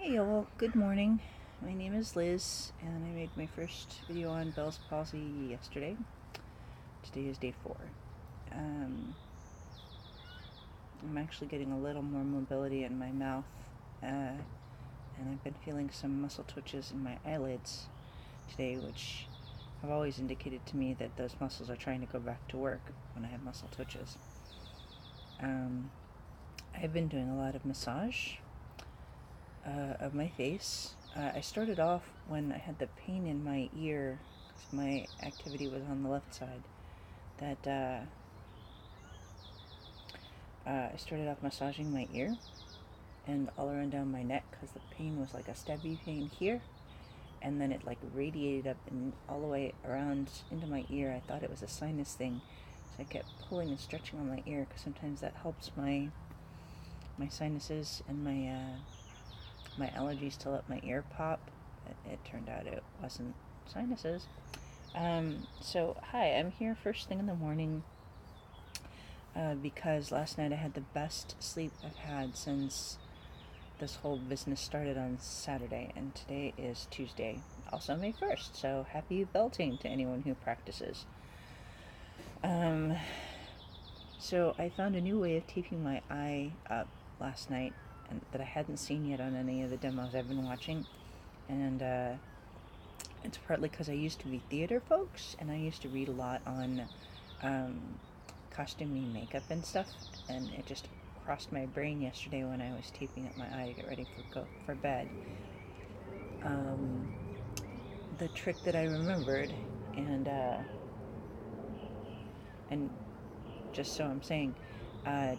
Hey y'all, good morning. My name is Liz, and I made my first video on Bell's palsy yesterday. Today is day 4. I'm actually getting a little more mobility in my mouth, and I've been feeling some muscle twitches in my eyelids today, which have always indicated to me that those muscles are trying to go back to work when I have muscle twitches. I've been doing a lot of massage of my face. I started off when I had the pain in my ear, because my activity was on the left side, that I started off massaging my ear and all around down my neck, because the pain was like a stabby pain here, and then it like radiated up and all the way around into my ear. I thought it was a sinus thing, so I kept pulling and stretching on my ear, because sometimes that helps my sinuses and my allergies to let my ear pop. It turned out it wasn't sinuses. So hi, I'm here first thing in the morning because last night I had the best sleep I've had since this whole business started on Saturday, and today is Tuesday, also May 1st, so happy belting to anyone who practices. So I found a new way of taping my eye up last night, and that I hadn't seen yet on any of the demos I've been watching, and it's partly because I used to be theater folks, and I used to read a lot on costuming, makeup and stuff, and it just crossed my brain yesterday when I was taping up my eye to get ready for bed. The trick that I remembered, and just so I'm saying,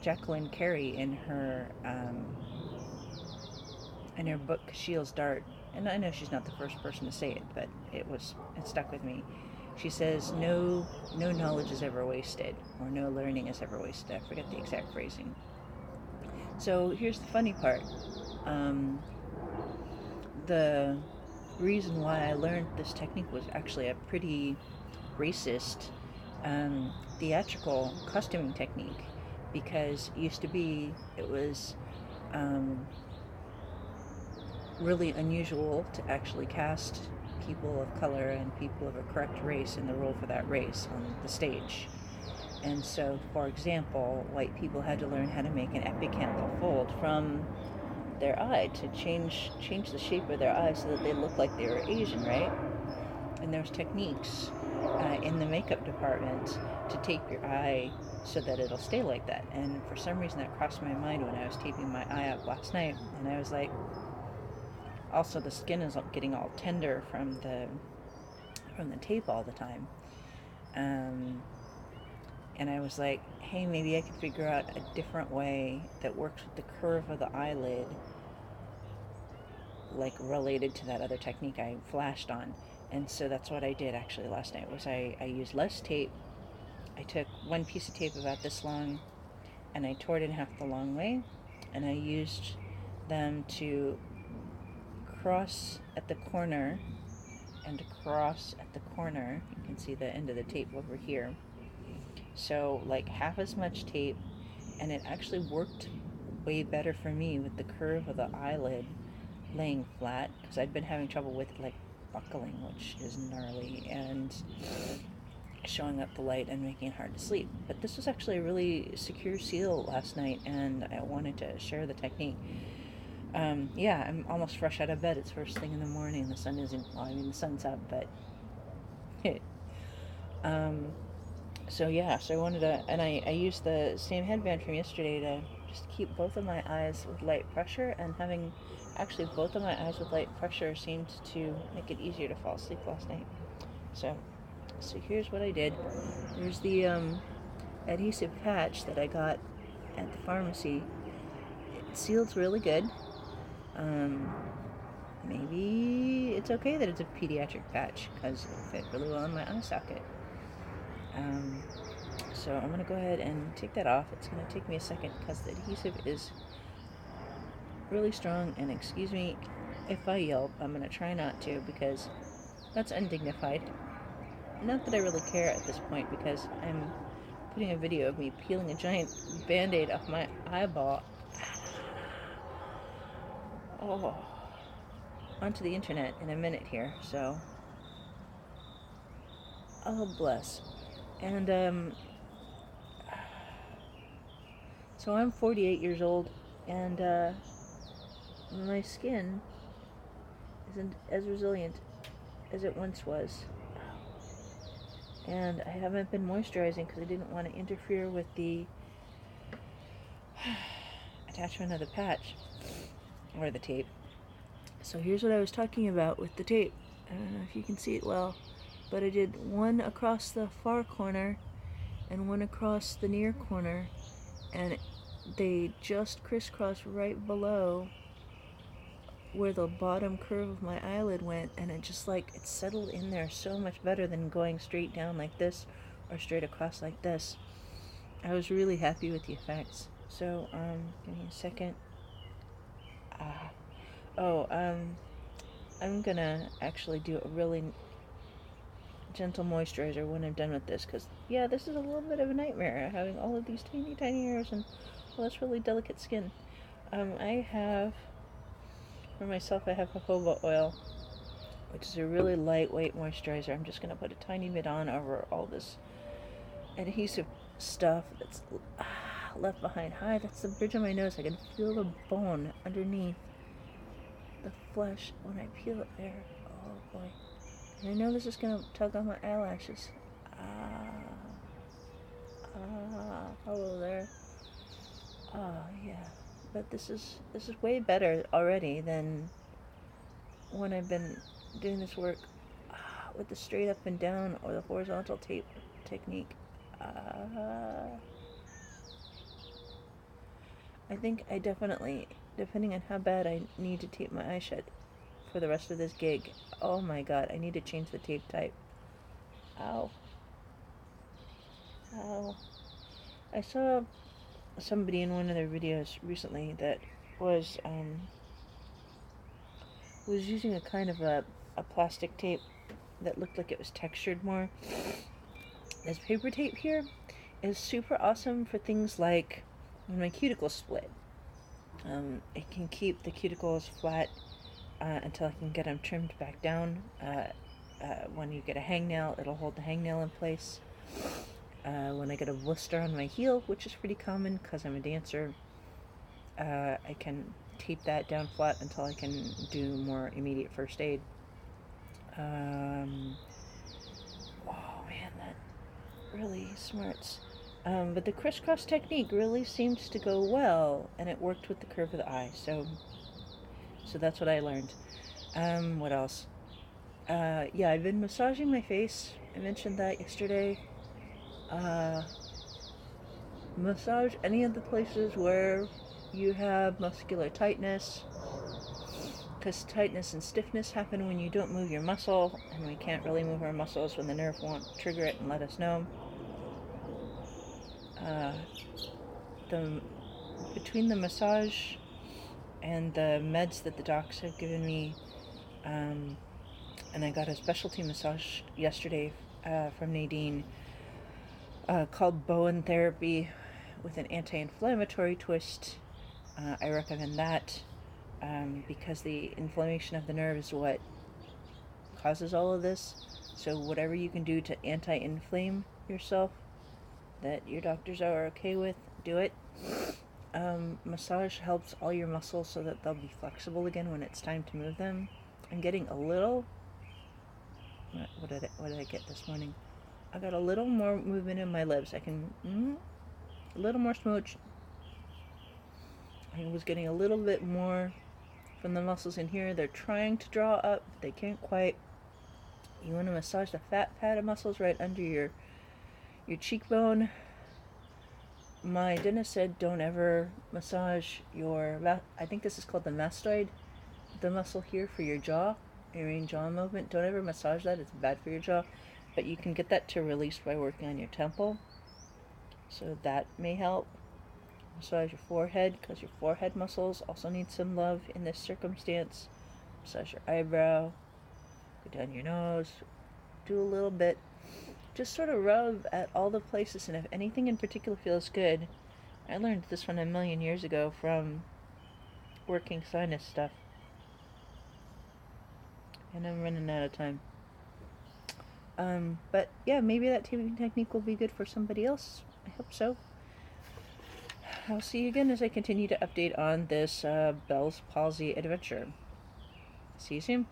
Jacqueline Carey in her book Shields Dart, and I know she's not the first person to say it, but it stuck with me. She says, no knowledge is ever wasted, or no learning is ever wasted. I forget the exact phrasing. So here's the funny part. The reason why I learned this technique was actually a pretty racist theatrical costuming technique, because it was really unusual to actually cast people of color and people of a correct race in the role for that race on the stage. And so, for example, white people had to learn how to make an epicanthal fold from their eye to change the shape of their eye so that they look like they were Asian, right? And there's techniques in the makeup department to tape your eye so that it'll stay like that. And for some reason that crossed my mind when I was taping my eye up last night, and I was like, also the skin is getting all tender from the tape all the time. And I was like, hey, maybe I could figure out a different way that works with the curve of the eyelid, like related to that other technique I flashed on. And so that's what I did actually last night, was I used less tape. I took one piece of tape about this long, and I tore it in half the long way, and I used them to cross at the corner and cross at the corner. You can see the end of the tape over here. So like half as much tape, and it actually worked way better for me with the curve of the eyelid laying flat, because I'd been having trouble with like buckling, which is gnarly, and showing up the light and making it hard to sleep. But this was actually a really secure seal last night, and I wanted to share the technique. Yeah, I'm almost fresh out of bed. It's first thing in the morning. The sun isn't, well, I mean, the sun's up, but so yeah, so I wanted to, and I used the same headband from yesterday to just keep both of my eyes with light pressure, and having actually both of my eyes with light pressure seemed to make it easier to fall asleep last night. So here's what I did. There's the adhesive patch that I got at the pharmacy. It seals really good. Maybe it's okay that it's a pediatric patch, because it'll fit really well in my eye socket. So I'm going to go ahead and take that off. It's going to take me a second because the adhesive is really strong, and excuse me if I yelp. I'm going to try not to, because that's undignified. Not that I really care at this point, because I'm putting a video of me peeling a giant band-aid off my eyeball. Oh, onto the internet in a minute here, so oh bless. And so I'm 48 years old, and my skin isn't as resilient as it once was. And I haven't been moisturizing because I didn't want to interfere with the attachment of the patch or the tape. So here's what I was talking about with the tape. I don't know if you can see it well, but I did one across the far corner and one across the near corner, and they just crisscross right below where the bottom curve of my eyelid went, and it just like it settled in there so much better than going straight down like this or straight across like this. I was really happy with the effects. So give me a second. I'm gonna actually do a really gentle moisturizer when I'm done with this, because yeah, this is a little bit of a nightmare, having all of these tiny hairs and all this really delicate skin. I have, for myself, I have jojoba oil, which is a really lightweight moisturizer. I'm just gonna put a tiny bit on over all this adhesive stuff that's left behind. Hi, that's the bridge of my nose. I can feel the bone underneath the flesh when I peel it there. Oh boy. And I know this is gonna tug on my eyelashes. Hello there. Oh yeah. But this is way better already than when I've been doing this work with the straight up and down or the horizontal tape technique. I think I definitely, depending on how bad I need to tape my eye shut for the rest of this gig, oh my god, I need to change the tape type. Ow. Ow. I saw somebody in one of their videos recently that was using a kind of a plastic tape that looked like it was textured more. This paper tape here is super awesome for things like when my cuticles split. It can keep the cuticles flat until I can get them trimmed back down. When you get a hangnail, it'll hold the hangnail in place. When I get a blister on my heel, which is pretty common because I'm a dancer, I can tape that down flat until I can do more immediate first aid. Oh man, that really smarts. But the crisscross technique really seems to go well, and it worked with the curve of the eye, so that's what I learned. What else? Yeah, I've been massaging my face. I mentioned that yesterday. Massage any of the places where you have muscular tightness, because tightness and stiffness happen when you don't move your muscle, and we can't really move our muscles when the nerve won't trigger it and let us know. Between the massage and the meds that the docs have given me, and I got a specialty massage yesterday from Nadine called Bowen Therapy with an anti-inflammatory twist. I recommend that because the inflammation of the nerve is what causes all of this. So whatever you can do to anti-inflame yourself that your doctors are okay with, do it. Massage helps all your muscles so that they'll be flexible again when it's time to move them. I'm getting a little... What did I get this morning? I got a little more movement in my lips. I can... a little more smooch. I was getting a little bit more from the muscles in here. They're trying to draw up. They can't quite. You want to massage the fat pad of muscles right under your cheekbone. My dentist said don't ever massage your... I think this is called the mastoid. The muscle here for your jaw. Your main jaw movement. Don't ever massage that. It's bad for your jaw. But you can get that to release by working on your temple. So that may help. Massage your forehead, because your forehead muscles also need some love in this circumstance. Massage your eyebrow. Go down your nose. Do a little bit. Just sort of rub at all the places, and if anything in particular feels good. I learned this one a million years ago from working sinus stuff. and I'm running out of time. But yeah, maybe that taping technique will be good for somebody else. I hope so. I'll see you again as I continue to update on this Bell's Palsy adventure. See you soon.